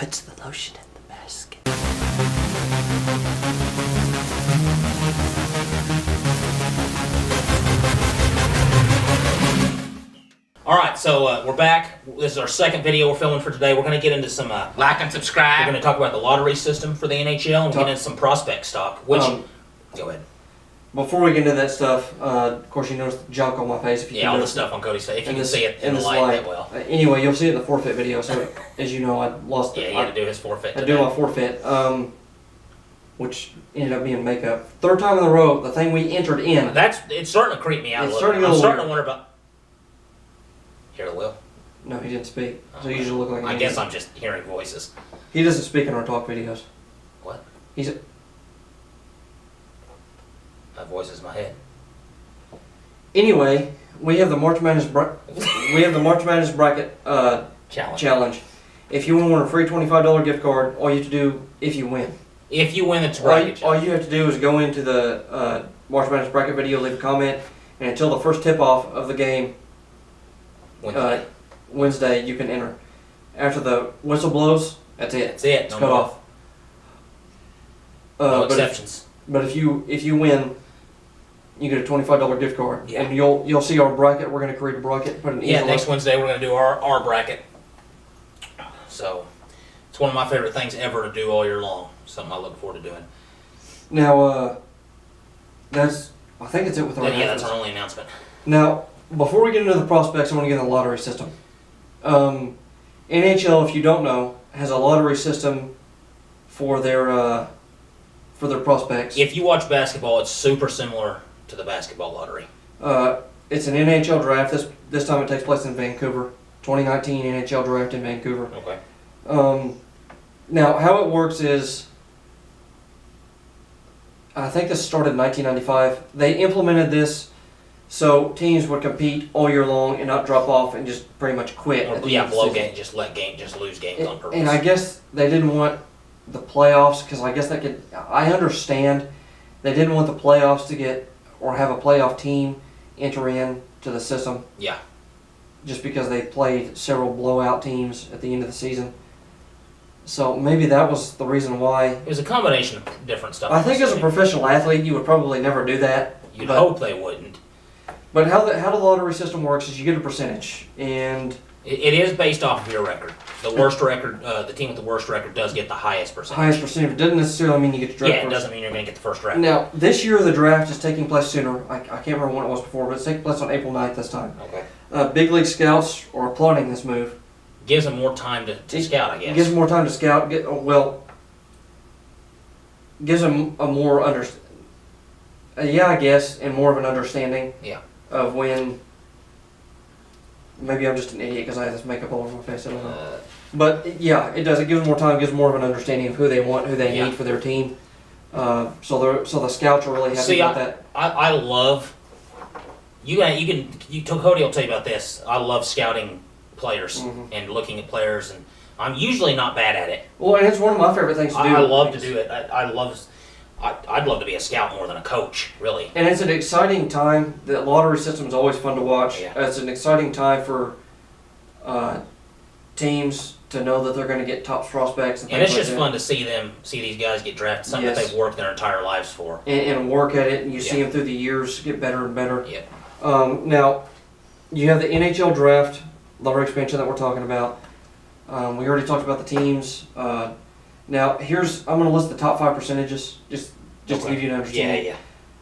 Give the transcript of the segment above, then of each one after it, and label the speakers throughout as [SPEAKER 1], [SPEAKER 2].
[SPEAKER 1] puts the lotion in the basket. Alright, so we're back. This is our second video we're filming for today. We're going to get into some...
[SPEAKER 2] like and subscribe.
[SPEAKER 1] We're going to talk about the lottery system for the NHL and get into some prospect stock. Which... go ahead.
[SPEAKER 3] Before we get into that stuff, of course you noticed the junk on my face. If you
[SPEAKER 1] all the stuff on Cody's face. If you can see it in the light that well.
[SPEAKER 3] Anyway, you'll see it in the forfeit video. So, as you know, I lost.
[SPEAKER 1] Yeah, he had to do his forfeit
[SPEAKER 3] I do my forfeit, which ended up being makeup. Third time in a row, the thing we entered in.
[SPEAKER 1] It's starting to creep me out a little bit. I'm starting to wonder about... Hear the Will?
[SPEAKER 3] No, he didn't speak. So you usually look like an
[SPEAKER 1] I guess I'm just hearing voices.
[SPEAKER 3] He doesn't speak in our talk videos.
[SPEAKER 1] What? My voice is in my head.
[SPEAKER 3] Anyway, we have the March Madness bracket challenge. If you want a free $25 gift card, all you have to do, if you win.
[SPEAKER 1] If you win, it's bracket.
[SPEAKER 3] All you have to do is go into the March Madness bracket video, leave a comment, and until the first tip-off of the game, Wednesday, you can enter. After the whistle blows, that's it.
[SPEAKER 1] That's it.
[SPEAKER 3] It's cut off.
[SPEAKER 1] No exceptions.
[SPEAKER 3] But if you win, you get a $25 gift card.
[SPEAKER 1] Yeah.
[SPEAKER 3] And you'll see our bracket. We're going to create a bracket. Put an
[SPEAKER 1] next Wednesday we're going to do our bracket. So it's one of my favorite things ever to do all year long. Something I look forward to doing.
[SPEAKER 3] Now, I think it's it with our
[SPEAKER 1] yeah, that's our only announcement.
[SPEAKER 3] Now, before we get into the prospects, I want to get into the lottery system. NHL, if you don't know, has a lottery system for their prospects.
[SPEAKER 1] If you watch basketball, it's super similar to the basketball lottery.
[SPEAKER 3] It's an NHL draft. This time it takes place in Vancouver. 2019 NHL Draft in Vancouver.
[SPEAKER 1] Okay.
[SPEAKER 3] Now, how it works is, I think this started in 1995. They implemented this so teams would compete all year long and not drop off and just pretty much quit.
[SPEAKER 1] Or, blow games, just lose games on purpose.
[SPEAKER 3] And I guess they didn't want the playoffs, because I guess I understand they didn't want the playoffs to get, or have a playoff team enter in to the system.
[SPEAKER 1] Yeah.
[SPEAKER 3] Just because they played several blowout teams at the end of the season. So maybe that was the reason why.
[SPEAKER 1] It was a combination of different stuff.
[SPEAKER 3] I think as a professional athlete, you would probably never do that.
[SPEAKER 1] You'd hope they wouldn't.
[SPEAKER 3] But how the lottery system works is you get a percentage, and
[SPEAKER 1] it is based off of your record. The worst record, the team with the worst record does get the highest percentage.
[SPEAKER 3] Highest percentage. It doesn't necessarily mean you get to draft
[SPEAKER 1] first.
[SPEAKER 3] first.
[SPEAKER 1] It doesn't mean you're going to get the first draft.
[SPEAKER 3] Now, this year the draft is taking place sooner. I can't remember when it was before, but it's taking place on April 9th this time.
[SPEAKER 1] Okay.
[SPEAKER 3] Big league scouts are applauding this move.
[SPEAKER 1] Gives them more time to scout, I guess.
[SPEAKER 3] Gives them more time to scout. Gives them a more and more of an understanding.
[SPEAKER 1] Yeah.
[SPEAKER 3] Of when. Maybe I'm just an idiot because I have this makeup all over my face. I don't know. But yeah, it does. It gives them more time. Gives them more of an understanding of who they want, who they need for their team. So the scouts are really happy about that.
[SPEAKER 1] I love. Cody will tell you about this. I love scouting players and looking at players, and I'm usually not bad at it.
[SPEAKER 3] Well, and it's one of my favorite things to do.
[SPEAKER 1] I love to do it. I'd love to be a scout more than a coach, really.
[SPEAKER 3] And it's an exciting time. The lottery system is always fun to watch.
[SPEAKER 1] Yeah.
[SPEAKER 3] It's an exciting time for teams to know that they're going to get top prospects. And
[SPEAKER 1] it's just fun to see these guys get drafted, something that they've worked their entire lives for.
[SPEAKER 3] And work at it, and you see them through the years get better and better.
[SPEAKER 1] Yeah.
[SPEAKER 3] Now, you have the NHL Draft lottery expansion that we're talking about. We already talked about the teams. Now, I'm going to list the top 5 percentages, just to give you an understanding.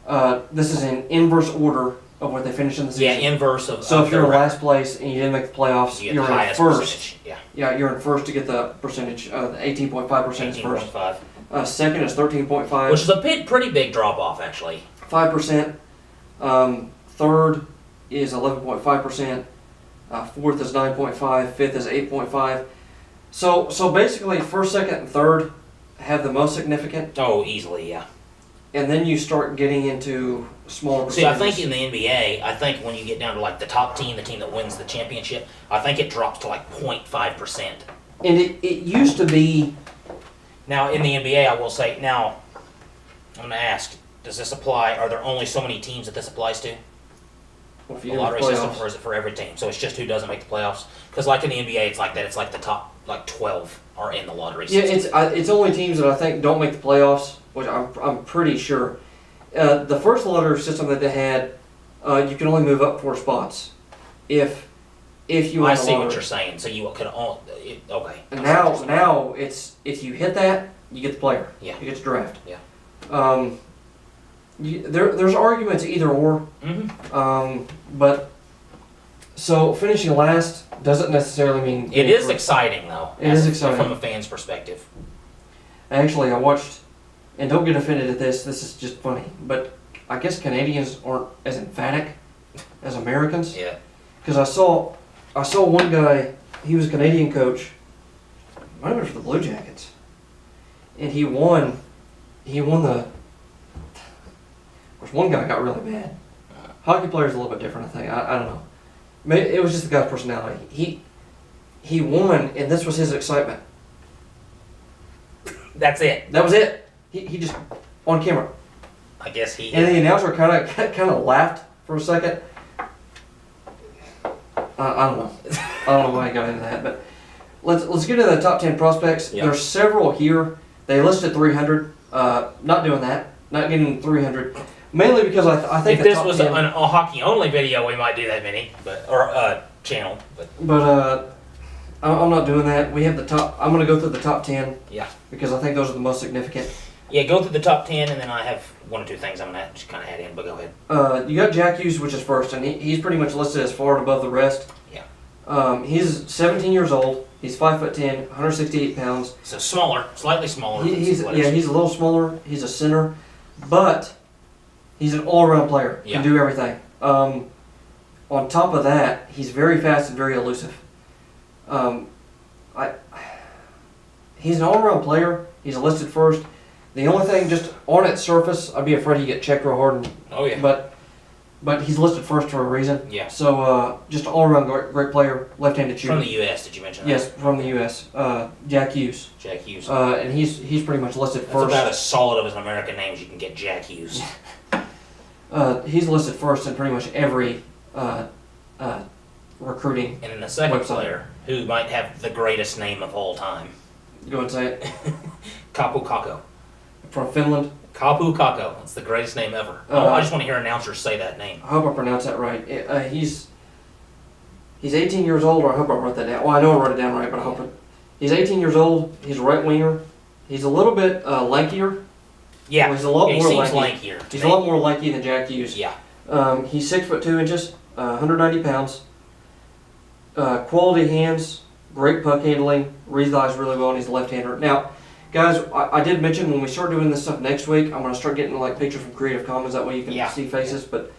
[SPEAKER 1] Yeah.
[SPEAKER 3] This is in inverse order of what they finished in the season.
[SPEAKER 1] Yeah, inverse of.
[SPEAKER 3] So if you're in last place and you didn't make the playoffs,
[SPEAKER 1] you're
[SPEAKER 3] in first.
[SPEAKER 1] Percentage. Yeah.
[SPEAKER 3] Yeah, you're in first to get the percentage. The 18.5% is first.
[SPEAKER 1] 18.5.
[SPEAKER 3] Second is 13.5.
[SPEAKER 1] Which is a pretty big drop off, actually.
[SPEAKER 3] 5%. Third is 11.5%. Fourth is 9.5. Fifth is 8.5. So basically, first, second, and third have the most significant.
[SPEAKER 1] Oh, easily, yeah.
[SPEAKER 3] And then you start getting into smaller percentages.
[SPEAKER 1] See, I think in the NBA, when you get down to like the top team, the team that wins the championship, I think it drops to like 0.5%.
[SPEAKER 3] And it used to be.
[SPEAKER 1] Now, in the NBA, I will say, I'm going to ask, does this apply? Are there only so many teams that this applies to?
[SPEAKER 3] Well, if
[SPEAKER 1] The
[SPEAKER 3] you do
[SPEAKER 1] lottery
[SPEAKER 3] the
[SPEAKER 1] system,
[SPEAKER 3] playoffs.
[SPEAKER 1] or is it for every team? So it's just who doesn't make the playoffs? Because like in the NBA, it's like that. It's like the top 12 are in the lottery
[SPEAKER 3] Yeah,
[SPEAKER 1] system.
[SPEAKER 3] it's only teams that I think don't make the playoffs, which I'm pretty sure. The first lottery system that they had, you can only move up 4 spots if you win
[SPEAKER 1] I
[SPEAKER 3] the
[SPEAKER 1] see
[SPEAKER 3] lottery.
[SPEAKER 1] what you're saying. So you could all okay.
[SPEAKER 3] And
[SPEAKER 1] I see what you're saying.
[SPEAKER 3] now it's if you hit that, you get the player.
[SPEAKER 1] Yeah.
[SPEAKER 3] You get to draft.
[SPEAKER 1] Yeah.
[SPEAKER 3] There's arguments either or. But so finishing last doesn't necessarily mean
[SPEAKER 1] It is exciting though.
[SPEAKER 3] It is exciting.
[SPEAKER 1] From a fan's perspective.
[SPEAKER 3] Actually, I watched, and don't get offended at this. This is just funny, but I guess Canadians aren't as emphatic as Americans.
[SPEAKER 1] Yeah.
[SPEAKER 3] Because I saw one guy. He was a Canadian coach. Might have been for the Blue Jackets, and he won. He won the. Of course, one guy got really bad. Hockey players are a little bit different, I think. I don't know. Maybe it was just the guy's personality. He won, and this was his excitement.
[SPEAKER 1] That's it.
[SPEAKER 3] That was it. He just on camera.
[SPEAKER 1] I guess he.
[SPEAKER 3] And the announcer kind of laughed for a second. I don't know. I don't know why I got into that, but let's get into the top 10 prospects.
[SPEAKER 1] Yeah.
[SPEAKER 3] There's several here. They listed 300. Not doing that. Not getting 300. Mainly because I think
[SPEAKER 1] If
[SPEAKER 3] the
[SPEAKER 1] this
[SPEAKER 3] top
[SPEAKER 1] was
[SPEAKER 3] 10,
[SPEAKER 1] a hockey only video, we might do that many, or channel. But
[SPEAKER 3] I'm not doing that. We have the top. I'm going to go through the top 10.
[SPEAKER 1] Yeah.
[SPEAKER 3] Because I think those are the most significant.
[SPEAKER 1] Yeah, go through the top 10, and then I have 1 or 2 things I'm gonna just kind of add in. But go ahead.
[SPEAKER 3] You got Jack Hughes, which is first, and he's pretty much listed as far above the rest.
[SPEAKER 1] Yeah.
[SPEAKER 3] He's 17 years old. He's 5'10", 168 pounds.
[SPEAKER 1] So smaller, slightly smaller.
[SPEAKER 3] He's
[SPEAKER 1] than Splitters.
[SPEAKER 3] he's a little smaller. He's a center, but he's an all-around player.
[SPEAKER 1] Yeah.
[SPEAKER 3] Can do everything. On top of that, he's very fast and very elusive. He's an all-around player. He's listed first. The only thing, just on its surface, I'd be afraid he'd get checked real hard.
[SPEAKER 1] Oh yeah.
[SPEAKER 3] But he's listed first for a reason.
[SPEAKER 1] Yeah.
[SPEAKER 3] So just an all-around great player, left-handed shooter.
[SPEAKER 1] From the U.S. Did you mention that?
[SPEAKER 3] Yes, from the U.S. Jack Hughes.
[SPEAKER 1] Jack Hughes.
[SPEAKER 3] And he's pretty much listed
[SPEAKER 1] That's
[SPEAKER 3] first.
[SPEAKER 1] about as solid of an American name as you can get. Jack Hughes.
[SPEAKER 3] He's listed first in pretty much every recruiting.
[SPEAKER 1] And then the second
[SPEAKER 3] Website.
[SPEAKER 1] player, who might have the greatest name of all time,
[SPEAKER 3] Go and say it.
[SPEAKER 1] Kapu Kakko.
[SPEAKER 3] From Finland.
[SPEAKER 1] Kapu Kakko. That's the greatest name ever. I just want to hear announcers say that name.
[SPEAKER 3] I hope I pronounced that right. He's 18 years old, or I hope I wrote that down. Well, I know I wrote it down right, but I hope it. He's 18 years old. He's a right winger. He's a little bit lankier.
[SPEAKER 1] Yeah.
[SPEAKER 3] Well, he's a lot
[SPEAKER 1] he
[SPEAKER 3] more
[SPEAKER 1] seems
[SPEAKER 3] lanky.
[SPEAKER 1] lankier.
[SPEAKER 3] He's a lot more lanky than Jack Hughes.
[SPEAKER 1] Yeah.
[SPEAKER 3] He's 6'2", 190 pounds. Quality hands, great puck handling, reads the ice really well, and he's a left-hander. Now, guys, I did mention when we start doing this stuff next week, I'm going to start getting like pictures from Creative Commons. That way you can see faces. But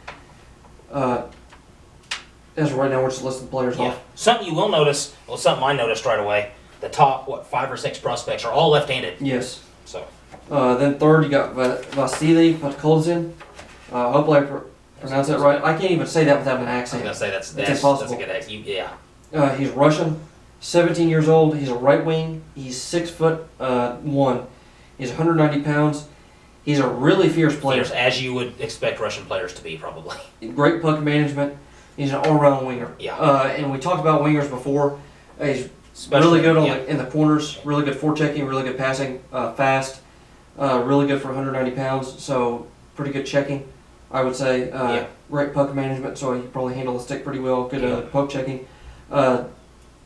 [SPEAKER 3] as of right now, we're just listing players
[SPEAKER 1] Yeah.
[SPEAKER 3] off.
[SPEAKER 1] Something you will notice, well, something I noticed right away, the top, 5 or 6 prospects are all left-handed.
[SPEAKER 3] Yes.
[SPEAKER 1] So,
[SPEAKER 3] Then third, you got Vasily Podkolzin. Hopefully I pronounced that right. I can't even say that without an
[SPEAKER 1] I was
[SPEAKER 3] accent.
[SPEAKER 1] going to say that's
[SPEAKER 3] impossible.
[SPEAKER 1] a good accent. Yeah.
[SPEAKER 3] He's Russian, 17 years old. He's a right wing. He's 6'1". He's 190 pounds. He's a really fierce player.
[SPEAKER 1] Fierce, as you would expect Russian players to be, probably.
[SPEAKER 3] Great puck management. He's an all-around winger.
[SPEAKER 1] Yeah.
[SPEAKER 3] And we talked about wingers before. He's
[SPEAKER 1] Especially,
[SPEAKER 3] really good
[SPEAKER 1] yeah.
[SPEAKER 3] in the corners. Really good forechecking. Really good passing. Fast. Really good for 190 pounds. So pretty good checking, I would say.
[SPEAKER 1] Yeah.
[SPEAKER 3] Great puck management. So he can probably handle the stick pretty well. Good
[SPEAKER 1] Yeah.
[SPEAKER 3] poke checking.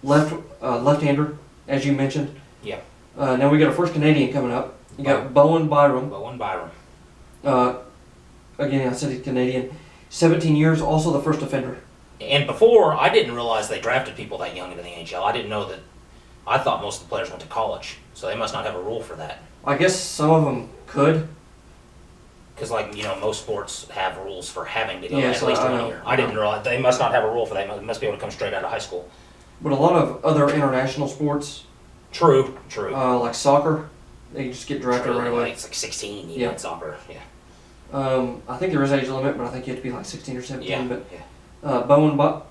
[SPEAKER 3] Left-hander, as you mentioned.
[SPEAKER 1] Yeah.
[SPEAKER 3] Now we got our first Canadian coming up. You got Bowen Byram.
[SPEAKER 1] Bowen Byram.
[SPEAKER 3] Again, I said he's Canadian. 17 years, also the first offender.
[SPEAKER 1] And before, I didn't realize they drafted people that young into the NHL. I didn't know that. I thought most of the players went to college, so they must not have a rule for that.
[SPEAKER 3] I guess some of them could.
[SPEAKER 1] Because, most sports have rules for having to go
[SPEAKER 3] Yes,
[SPEAKER 1] at least
[SPEAKER 3] I
[SPEAKER 1] 1
[SPEAKER 3] know.
[SPEAKER 1] year. I didn't realize they must not have a rule for that. They must be able to come straight out of high school.
[SPEAKER 3] But a lot of other international sports,
[SPEAKER 1] True.
[SPEAKER 3] like soccer, they just get drafted right away.
[SPEAKER 1] It's like 16,
[SPEAKER 3] Yeah.
[SPEAKER 1] in soccer. Yeah.
[SPEAKER 3] I think there is age limit, but I think you have to be like 16 or 17.
[SPEAKER 1] Yeah.
[SPEAKER 3] But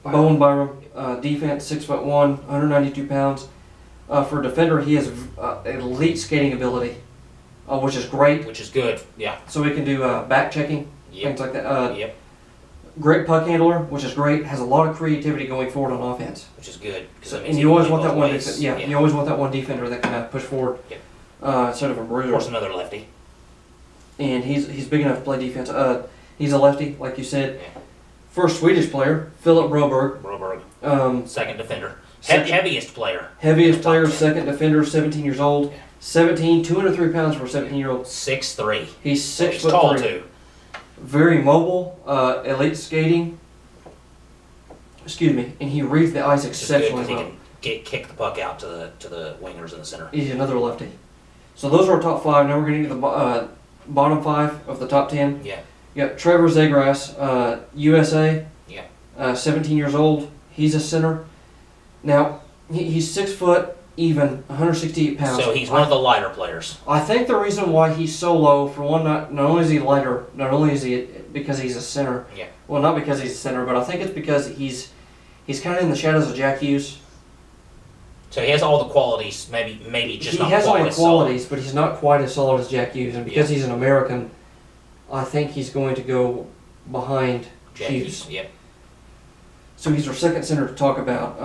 [SPEAKER 3] Bowen Byram, defense, 6'1", 192 pounds. For a defender, he has elite skating ability, which is great.
[SPEAKER 1] Which is good. Yeah.
[SPEAKER 3] So we can do back checking,
[SPEAKER 1] Yep.
[SPEAKER 3] things like that.
[SPEAKER 1] Yep.
[SPEAKER 3] great puck handler, which is great. Has a lot of creativity going forward on offense.
[SPEAKER 1] Which is good.
[SPEAKER 3] And you always want that one. You always want that one defender that can push forward.
[SPEAKER 1] Yep.
[SPEAKER 3] Instead of a bruiser.
[SPEAKER 1] Of course, another lefty.
[SPEAKER 3] And he's big enough to play defense. He's a lefty, like you said.
[SPEAKER 1] Yeah.
[SPEAKER 3] First Swedish player, Philip Broberg.
[SPEAKER 1] Second defender.
[SPEAKER 3] Heaviest
[SPEAKER 1] player.
[SPEAKER 3] Heaviest player, second defender, 17 years old.
[SPEAKER 1] Yeah.
[SPEAKER 3] 203 pounds for a 17-year-old.
[SPEAKER 1] 6'3".
[SPEAKER 3] He's 6'3".
[SPEAKER 1] Tall too.
[SPEAKER 3] Very mobile, elite skating. Excuse me, and he reads the ice exceptionally well.
[SPEAKER 1] He can kick the puck out to the wingers in the center.
[SPEAKER 3] He's another lefty. So those are our top 5. Now we're going to get to the bottom 5 of the top 10.
[SPEAKER 1] Yeah.
[SPEAKER 3] You got Trevor Zegras, USA.
[SPEAKER 1] Yeah.
[SPEAKER 3] 17 years old. He's a center. Now he's 6 foot, even 168 pounds.
[SPEAKER 1] So he's one of the lighter players.
[SPEAKER 3] I think the reason why he's so low, for one, not only is he lighter, not only is he because he's a center.
[SPEAKER 1] Yeah.
[SPEAKER 3] Well, not because he's a center, but I think it's because he's kind of in the shadows of Jack Hughes.
[SPEAKER 1] So he has all the qualities, maybe just
[SPEAKER 3] he
[SPEAKER 1] not
[SPEAKER 3] has
[SPEAKER 1] quite
[SPEAKER 3] all the
[SPEAKER 1] as
[SPEAKER 3] qualities,
[SPEAKER 1] solid.
[SPEAKER 3] but he's not quite as solid as Jack Hughes. And because he's an American, I think he's going to go behind Hughes.
[SPEAKER 1] Yep.
[SPEAKER 3] So he's our second center to talk about,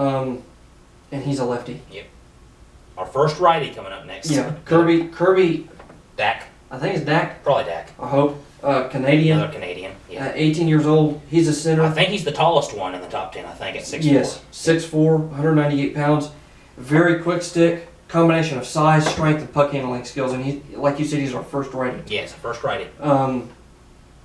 [SPEAKER 3] and he's a lefty.
[SPEAKER 1] Yep. Our first righty coming up next.
[SPEAKER 3] Yeah, Kirby.
[SPEAKER 1] Dak.
[SPEAKER 3] I think it's Dak.
[SPEAKER 1] Probably Dak.
[SPEAKER 3] I hope. Canadian.
[SPEAKER 1] Another Canadian. Yeah.
[SPEAKER 3] 18 years old. He's a center.
[SPEAKER 1] I think he's the tallest one in the top 10. I think at 6'4".
[SPEAKER 3] Yes, 6'4", 198 pounds. Very quick stick. Combination of size, strength, and puck handling skills. And he, like you said, he's our first righty.
[SPEAKER 1] Yes, first righty.
[SPEAKER 3] And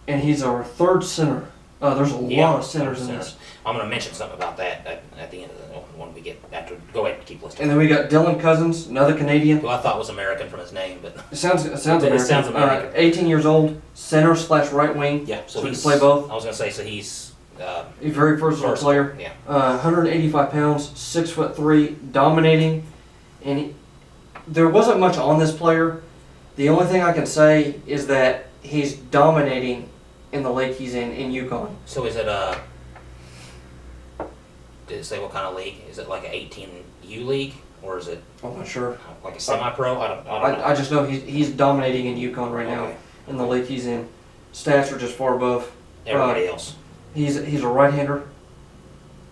[SPEAKER 3] he's our third center. There's a lot of centers in this.
[SPEAKER 1] I'm going to mention something about that at the end of the when we get after. Go ahead and keep listening.
[SPEAKER 3] And then we got Dylan Cousins, another Canadian.
[SPEAKER 1] Who I thought was American from his name, but
[SPEAKER 3] it sounds American.
[SPEAKER 1] It sounds American.
[SPEAKER 3] 18 years old, center / right wing.
[SPEAKER 1] Yeah, so
[SPEAKER 3] he can play both.
[SPEAKER 1] I was going to say, so he's a
[SPEAKER 3] very versatile player.
[SPEAKER 1] Yeah.
[SPEAKER 3] 185 pounds, 6'3", dominating, and there wasn't much on this player. The only thing I can say is that he's dominating in the league he's in Yukon.
[SPEAKER 1] So is it did it say what kind of league? Is it like an 18U league, or is it?
[SPEAKER 3] I'm not sure.
[SPEAKER 1] Like a semi-pro? I don't know.
[SPEAKER 3] I just know he's dominating in Yukon right now in the league he's in. Stats are just far above
[SPEAKER 1] everybody else.
[SPEAKER 3] He's a right-hander.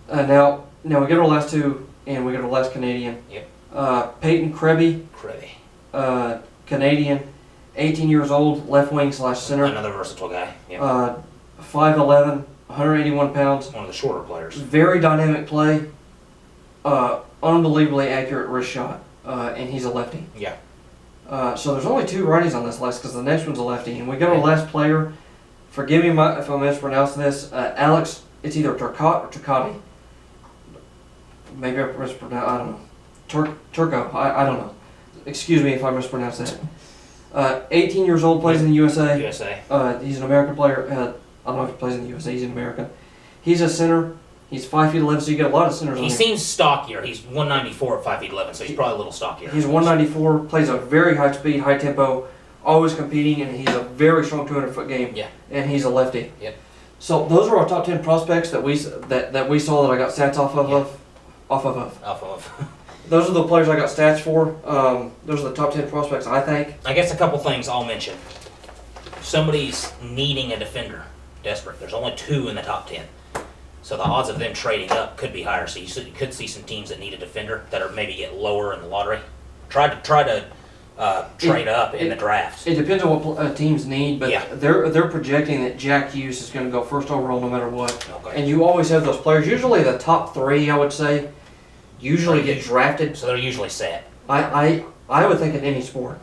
[SPEAKER 3] Now we get our last two, and we get our last Canadian.
[SPEAKER 1] Yep.
[SPEAKER 3] Peyton Krebby. Canadian, 18 years old, left wing / center.
[SPEAKER 1] Another versatile guy. Yep.
[SPEAKER 3] 5'11", 181 pounds.
[SPEAKER 1] One of the shorter players.
[SPEAKER 3] Very dynamic play. Unbelievably accurate wrist shot, and he's a lefty.
[SPEAKER 1] Yeah.
[SPEAKER 3] So there's only 2 righties on this list because the next one's a lefty. And we got our last player. Forgive me if I mispronounce this. Alex, it's either Turcotte or Turcotti. Maybe I mispronounced. I don't know. Turco. I don't know. Excuse me if I mispronounced that. 18 years old, plays in the USA. He's an American player. I don't know if he plays in the USA. He's an American. He's a center. He's 5'11", so you get a lot of centers.
[SPEAKER 1] He seems stockier. He's 194 at 5'11", so he's probably a little stockier.
[SPEAKER 3] He's 194. Plays a very high speed, high tempo, always competing, and he's a very strong 200-foot game.
[SPEAKER 1] Yeah.
[SPEAKER 3] And he's a lefty.
[SPEAKER 1] Yep.
[SPEAKER 3] So those are our top 10 prospects that we saw that I got stats off of. Those are the players I got stats for. Those are the top 10 prospects, I think.
[SPEAKER 1] I guess a couple things I'll mention. Somebody's needing a defender, desperate. There's only 2 in the top 10. So the odds of them trading up could be higher. So you could see some teams that need a defender that are maybe get lower in the lottery. Try to trade up in the drafts.
[SPEAKER 3] It depends on what teams need, but
[SPEAKER 1] yeah.
[SPEAKER 3] they're projecting that Jack Hughes is going to go first overall no matter what.
[SPEAKER 1] Okay.
[SPEAKER 3] And you always have those players. Usually the top 3, I would say, usually get drafted.
[SPEAKER 1] So they're usually set.
[SPEAKER 3] I would think in any sport.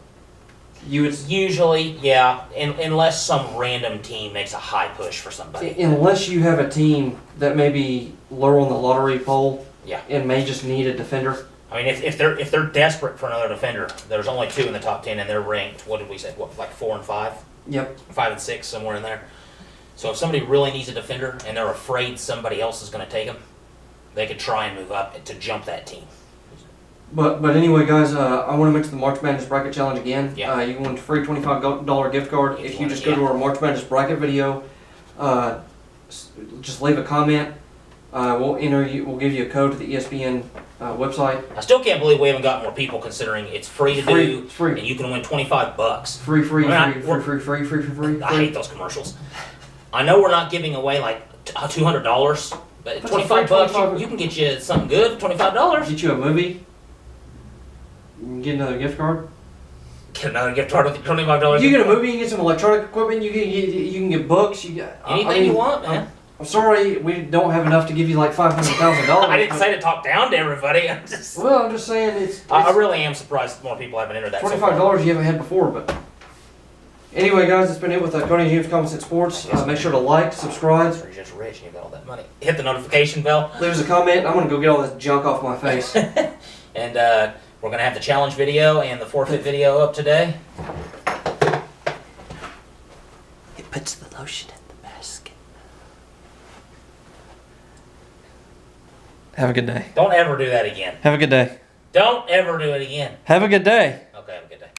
[SPEAKER 1] Usually, yeah, unless some random team makes a high push for somebody.
[SPEAKER 3] Unless you have a team that may be lower on the lottery poll,
[SPEAKER 1] yeah,
[SPEAKER 3] and may just need a defender.
[SPEAKER 1] I mean, if they're desperate for another defender, there's only 2 in the top 10, and they're ranked. What did we say? What, like 4 and 5?
[SPEAKER 3] Yep.
[SPEAKER 1] 5 and 6, somewhere in there. So if somebody really needs a defender and they're afraid somebody else is going to take them, they could try and move up to jump that team.
[SPEAKER 3] But anyway, guys, I want to mention the March Madness Bracket Challenge again.
[SPEAKER 1] Yeah.
[SPEAKER 3] You can win a free $25 gift card if you just go to our March Madness Bracket video. Just leave a comment. We'll enter you. We'll give you a code to the ESPN website.
[SPEAKER 1] I still can't believe we haven't got more people considering it's free to do.
[SPEAKER 3] It's free.
[SPEAKER 1] And you can win $25.
[SPEAKER 3] Free.
[SPEAKER 1] I hate those commercials. I know we're not giving away like $200, but
[SPEAKER 3] That's
[SPEAKER 1] 25
[SPEAKER 3] a
[SPEAKER 1] bucks,
[SPEAKER 3] $25.
[SPEAKER 1] you can get you something good. $25.
[SPEAKER 3] Get you a movie. You can get another gift card.
[SPEAKER 1] Get another gift card with $25.
[SPEAKER 3] You get a movie. You can get some electronic equipment. You can get books. You get
[SPEAKER 1] Anything you want, man.
[SPEAKER 3] I'm sorry, we don't have enough to give you like $500,000.
[SPEAKER 1] I didn't say to talk down to everybody. I'm just
[SPEAKER 3] saying it's
[SPEAKER 1] I really am surprised more people haven't entered that. so far.
[SPEAKER 3] $25 you haven't had before. But anyway, guys, it's been it with Cody and James Common Sense Sports. Make sure to like, subscribe,
[SPEAKER 1] You're just rich and you got all that money. Hit the notification bell.
[SPEAKER 3] leave us a comment. I'm gonna go get all this junk off my face.
[SPEAKER 1] And we're going to have the challenge video and the forfeit video up today. It puts the lotion in the basket.
[SPEAKER 3] Have a good day.
[SPEAKER 1] Don't ever do that again.
[SPEAKER 3] Have a good day.
[SPEAKER 1] Don't ever do it again.
[SPEAKER 3] Have a good day.
[SPEAKER 1] Okay, have a good day.